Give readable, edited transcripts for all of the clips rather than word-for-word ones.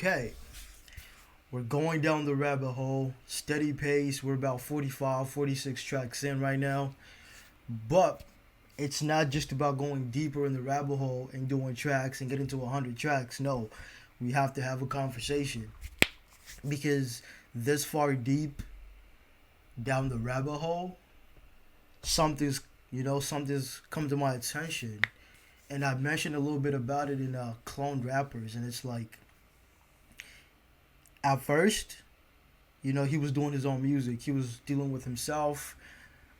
Okay, we're going down the rabbit hole, steady pace. We're about 45, 46 tracks in right now. But it's not just about going deeper in the rabbit hole and doing tracks and getting to 100 tracks. No, we have to have a conversation. Because this far deep down the rabbit hole, something's, something's come to my attention. And I mentioned a little bit about it in Cloned Rappers. And it's like, at first, he was doing his own music. He was dealing with himself,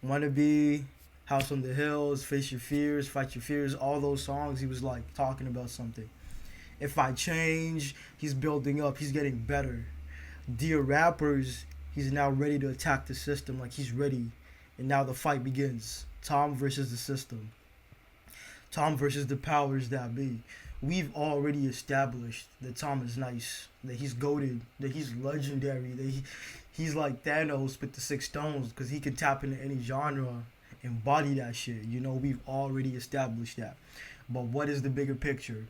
Wannabe, House on the Hills, Face Your Fears, Fight Your Fears, all those songs. He was like talking about something. If I Change, he's building up, he's getting better. Dear Rappers, he's now ready to attack the system, like he's ready. And now the fight begins. Tom versus the system. Tom versus the powers that be. We've already established that Tom is nice, that he's goated, that he's legendary, that he's like Thanos with the six stones because he can tap into any genre and body that shit. We've already established that. But what is the bigger picture?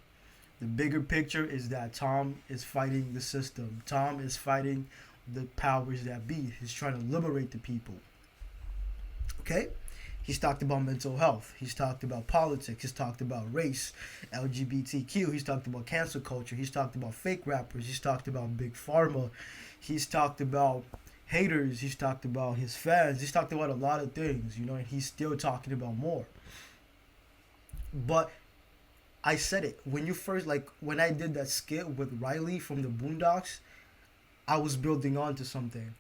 The bigger picture is that Tom is fighting the system. Tom is fighting the powers that be. He's trying to liberate the people. Okay? He's talked about mental health. He's talked about politics. He's talked about race, LGBTQ. He's talked about cancel culture. He's talked about fake rappers. He's talked about big pharma. He's talked about haters. He's talked about his fans. He's talked about a lot of things, and he's still talking about more. But I said it. When I did that skit with Riley from the Boondocks, I was building on to something.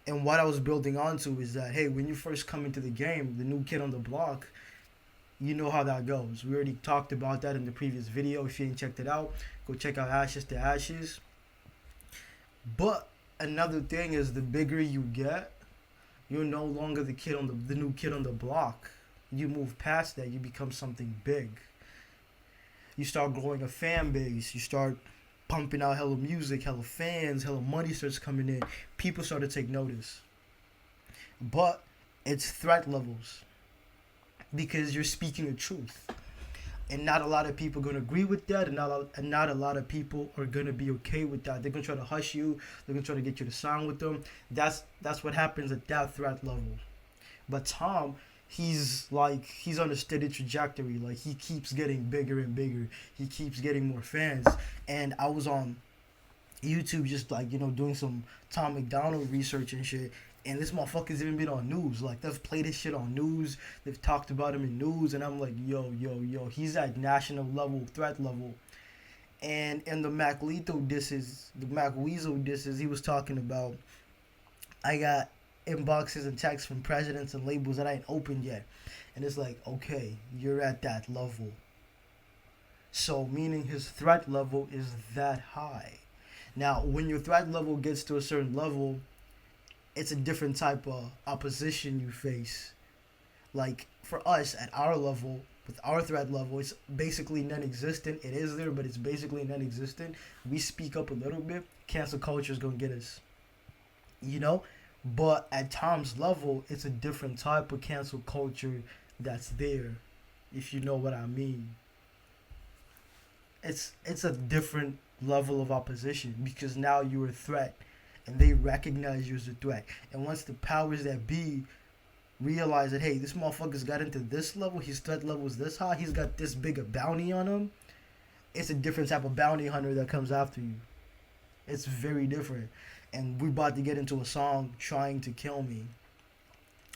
And what I was building onto is that, hey, when you first come into the game, the new kid on the block, you know how that goes. We already talked about that in the previous video. If you ain't checked it out, go check out Ashes to Ashes. But another thing is, the bigger you get, you're no longer the new kid on the block. You move past that, you become something big. You start growing a fan base. You start pumping out hella music, hella fans, hella money starts coming in. People start to take notice. But it's threat levels. Because you're speaking the truth. And not a lot of people are going to agree with that. And not a lot of people are going to be okay with that. They're going to try to hush you. They're going to try to get you to sign with them. That's what happens at that threat level. But Tom, he's on a steady trajectory. Like, he keeps getting bigger and bigger. He keeps getting more fans. And I was on YouTube just doing some Tom Macdonald research and shit. And this motherfucker's even been on news. Like, they've played his shit on news. They've talked about him in news. And I'm like, yo. He's at national level, threat level. And in the Mac Weasel disses, he was talking about, I got inboxes and texts from presidents and labels that I ain't opened yet. And it's like, okay, you're at that level. So meaning his threat level is that high. Now, when your threat level gets to a certain level, it's a different type of opposition you face. Like, for us, at our level, with our threat level, it's basically non-existent. It is there, but it's basically non-existent. We speak up a little bit, cancel culture is going to get us. But at Tom's level, it's a different type of cancel culture that's there, if you know what I mean. It's a different level of opposition because now you're a threat and they recognize you as a threat. And once the powers that be realize that, hey, this motherfucker's got into this level, his threat level is this high, he's got this big a bounty on him, it's a different type of bounty hunter that comes after you. It's very different. And we're about to get into a song, Trying to Kill Me,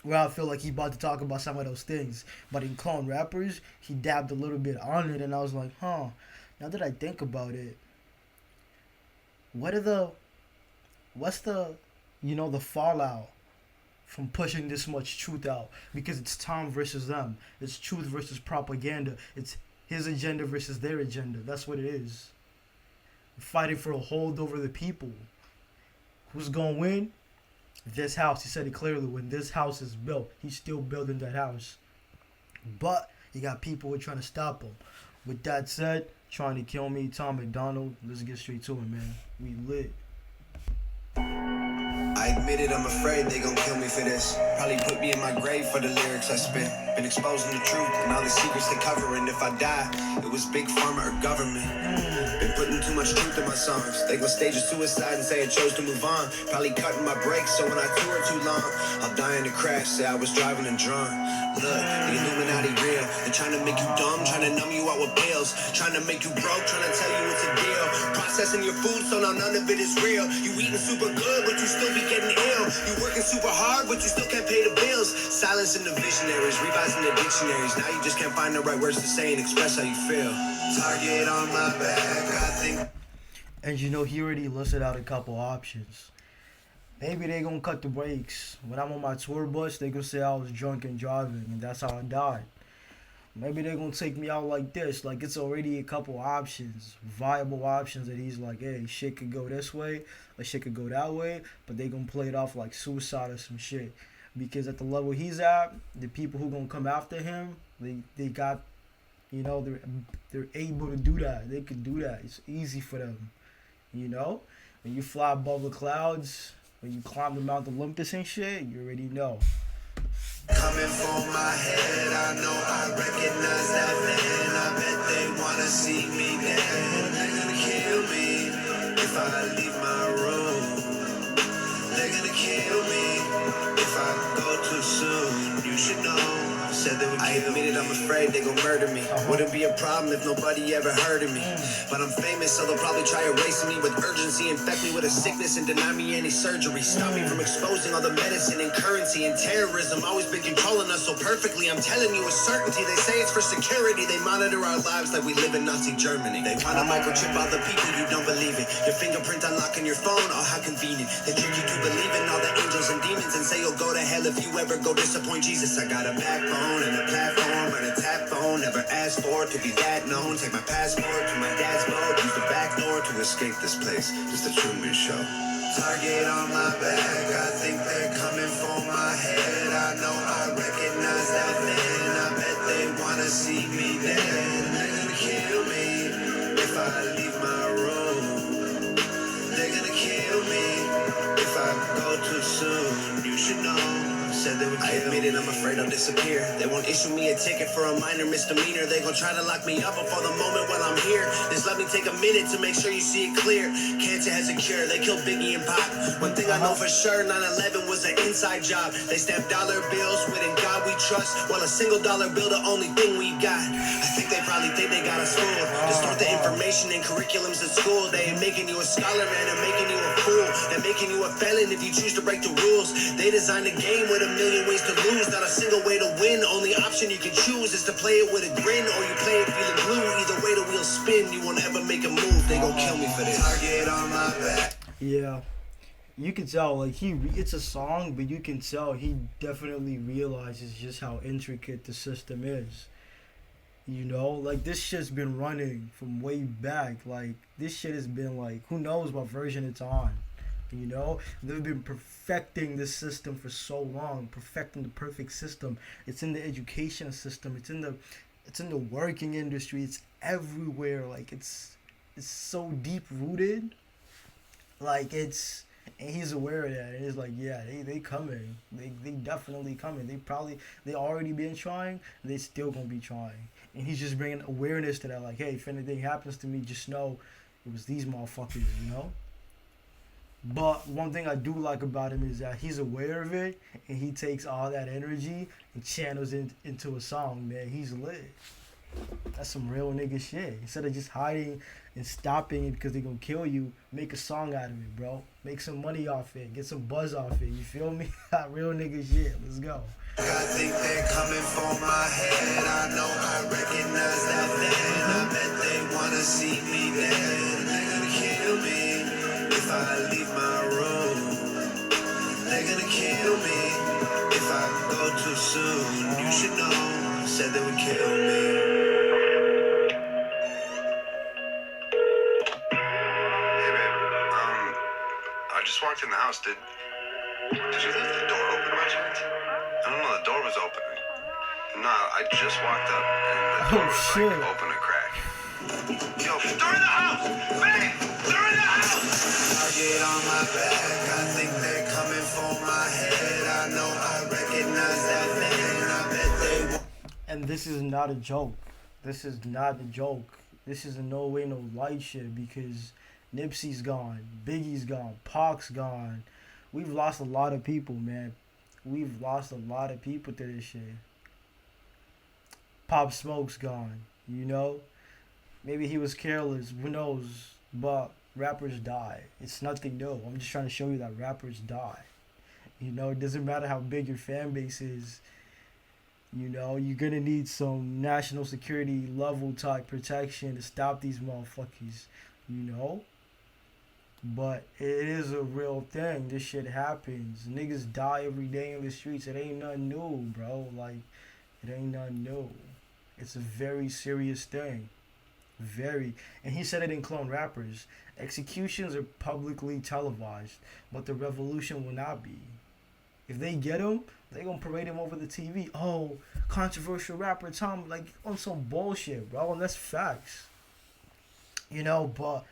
where I feel like he's about to talk about some of those things. But in Clone Rappers, he dabbed a little bit on it, and I was like, now that I think about it, what's the fallout from pushing this much truth out? Because it's Tom versus them. It's truth versus propaganda. It's his agenda versus their agenda. That's what it is. Fighting for a hold over the people. Who's going to win? This house. He said it clearly. When this house is built, he's still building that house. But you got people who are trying to stop him. With that said, Trying to Kill Me, Tom Macdonald. Let's get straight to it, man. We lit. I admit it, I'm afraid they gon' kill me for this. probably put me in my grave for the lyrics I spit. Been exposing the truth and all the secrets they cover. And if I die, it was big pharma or government. Been putting too much truth in my songs. They gon' stage a suicide and say I chose to move on. Probably cutting my brakes, so when I tour too long, I'll die in a crash, say I was driving and drunk. Look, the Illuminati real. They're trying to make you dumb, trying to numb you out with pills, trying to make you broke, trying to tell you it's a deal. Processing your food, so now none of it is real. You eating super good, but you still be getting ill. You working super hard, but you still can't pay the bills. Silencing the visionaries, revising the dictionaries. Now you just can't find the right words to say and express how you feel. Target on my back, I think. And you know, he already listed out a couple options. Maybe they gonna cut the brakes. When I'm on my tour bus, they gonna say I was drunk and driving, and that's how I died. Maybe they gonna take me out like this. Like, it's already a couple options, viable options that he's like, hey, shit could go this way, or shit could go that way, but they gonna play it off like suicide or some shit. Because at the level he's at, the people who gonna come after him, they got, you know, they're able to do that. They can do that. It's easy for them. You know, when you fly above the clouds, when you climb the Mount Olympus and shit, you already know. Coming for my head, I know I recognize that man. I bet they wanna see me dead. They're gonna kill me if I leave my room. They're gonna kill me if I go too soon. You should know. Said they would kill me. I'm afraid they gon' murder me. Wouldn't be a problem if nobody ever heard of me. But I'm famous, so they'll probably try erasing me with urgency, infect me with a sickness and deny me any surgery. Stop me from exposing all the medicine and currency and terrorism. Always been controlling us so perfectly. I'm telling you with certainty. They say it's for security. They monitor our lives like we live in Nazi Germany. They wanna microchip all the people, you don't believe it. Your fingerprint unlocking your phone, oh how convenient. They trick you to believe in all the angels and demons and say you'll go to hell if you ever go disappoint Jesus. I got a backbone and a platform and a tap phone. Never asked for it to be that known. Take my passport to my dad's boat. Use the back door to escape this place. Just a Truman Show. Target on my back. I think they're coming for my head. I know I recognize that man. I bet they wanna see me dead. They're gonna kill me if I leave my room. They're gonna kill me if I go too soon. You should know. Said they would kill me. I admit it, I'm afraid I'll disappear. They won't issue me a ticket for a minor misdemeanor. They gon' try to lock me up before the moment when I'm here. Just let me take a minute to make sure you see it clear. Cancer has a cure. They killed Biggie and Pop. One thing I know for sure, 9/11 was an inside job. They stamped dollar bills with "In God We Trust," while a single dollar bill the only thing we got. I think they probably think they got us fooled. Distort the information in curriculums at school. They ain't making you a scholar, man. They're making you a fool. They're making you a felon if you choose to break the rules. They designed a game with a million ways to lose, not a single way to win. Only option you can choose is to play it with a grin, or you play it feeling blue. Either way the wheels spin, you won't ever make a move. They gon' kill me for this. Target on my back. Yeah, you can tell, like, it's a song, but you can tell he definitely realizes just how intricate the system is. You know, like, this shit's been running from way back. Like, this shit has been, like, who knows what version it's on. You know, they've been perfecting this system for so long, perfecting the perfect system. It's in the education system. It's in the working industry. It's everywhere. Like, it's so deep rooted. Like, and he's aware of that. And he's like, yeah, they coming. They definitely coming. They already been trying. They still gonna be trying. And he's just bringing awareness to that. Like, hey, if anything happens to me, just know it was these motherfuckers. You know. But one thing I do like about him is that he's aware of it, and he takes all that energy and channels it into a song, man. He's lit. That's some real nigga shit. Instead of just hiding and stopping it because they're going to kill you, make a song out of it, bro. Make some money off it. Get some buzz off it. You feel me? Real nigga shit. Let's go. I think they're coming for my head. I know I recognize that man. I bet they want to see me dead. They're going to kill me if I leave my room. They're gonna kill me if I go too soon. You should know. Said they would kill me. Hey babe, I just walked in the house. Did you leave the door open by chance? I don't know, the door was open. No, I just walked up and the door was like open a crack. Yo, they're in the house! Babe! They're in the house! Target on my back, I think they're coming for my head. I know I recognize recognize that vein. I bet they want. And this is not a joke. This is not a joke. This is in no way no light shit because Nipsey's gone, Biggie's gone, Pac's gone. We've lost a lot of people, man. We've lost a lot of people to this shit. Pop Smoke's gone, you know? Maybe he was careless, who knows? But rappers die. It's nothing new. I'm just trying to show you that rappers die. You know, it doesn't matter how big your fan base is. You know, you're gonna need some national security level type protection to stop these motherfuckers. You know? But it is a real thing. This shit happens. Niggas die every day in the streets. It ain't nothing new, bro. Like, it ain't nothing new. It's a very serious thing. Very. And he said it in Clone Rappers. Executions are publicly televised, but the revolution will not be. If they get him, they gonna parade him over the TV. Oh, controversial rapper Tom, like on some bullshit, bro. And that's facts. You know, but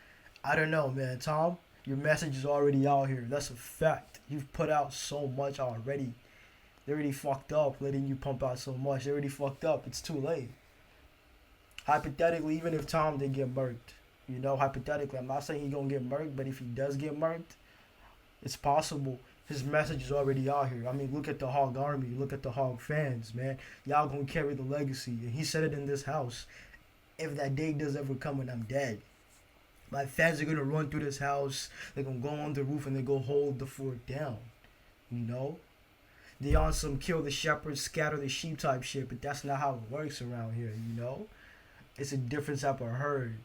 I don't know, man. Tom, your message is already out here. That's a fact. You've put out so much already. They already fucked up letting you pump out so much. They already fucked up. It's too late. Hypothetically, even if Tom did get murked, you know, hypothetically, I'm not saying he gonna get murked, but if he does get murked, it's possible. His message is already out here. I mean, look at the Hog Army. Look at the Hog fans, man. Y'all gonna carry the legacy. And he said it in this house. If that day does ever come and I'm dead, my fans are gonna run through this house. They're gonna go on the roof and they go hold the fort down. You know? They on some kill the shepherds, scatter the sheep type shit, but that's not how it works around here, you know? It's a different type of herd.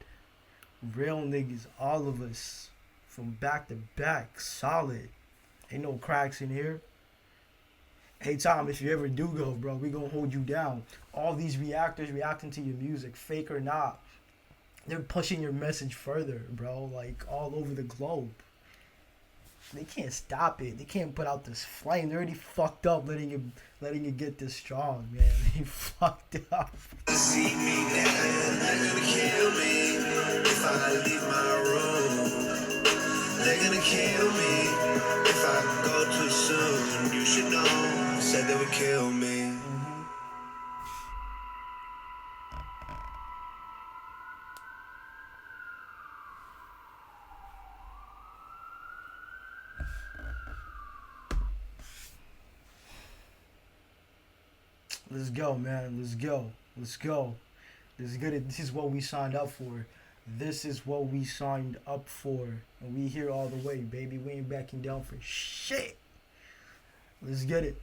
Real niggas, all of us, from back to back, solid. Ain't no cracks in here. Hey Tom, if you ever do go, bro, we gonna hold you down. All these reactors reacting to your music, fake or not, they're pushing your message further, bro, like all over the globe. They can't stop it. They can't put out this flame. They're already fucked up letting it get this strong, man. They fucked up. See me down, they're gonna kill me if I leave my room. They're gonna kill me if I go too soon. You should know, said they would kill me. Let's go, man. Let's go. Let's go. Let's get it. This is what we signed up for. This is what we signed up for. And we here all the way, baby. We ain't backing down for shit. Let's get it.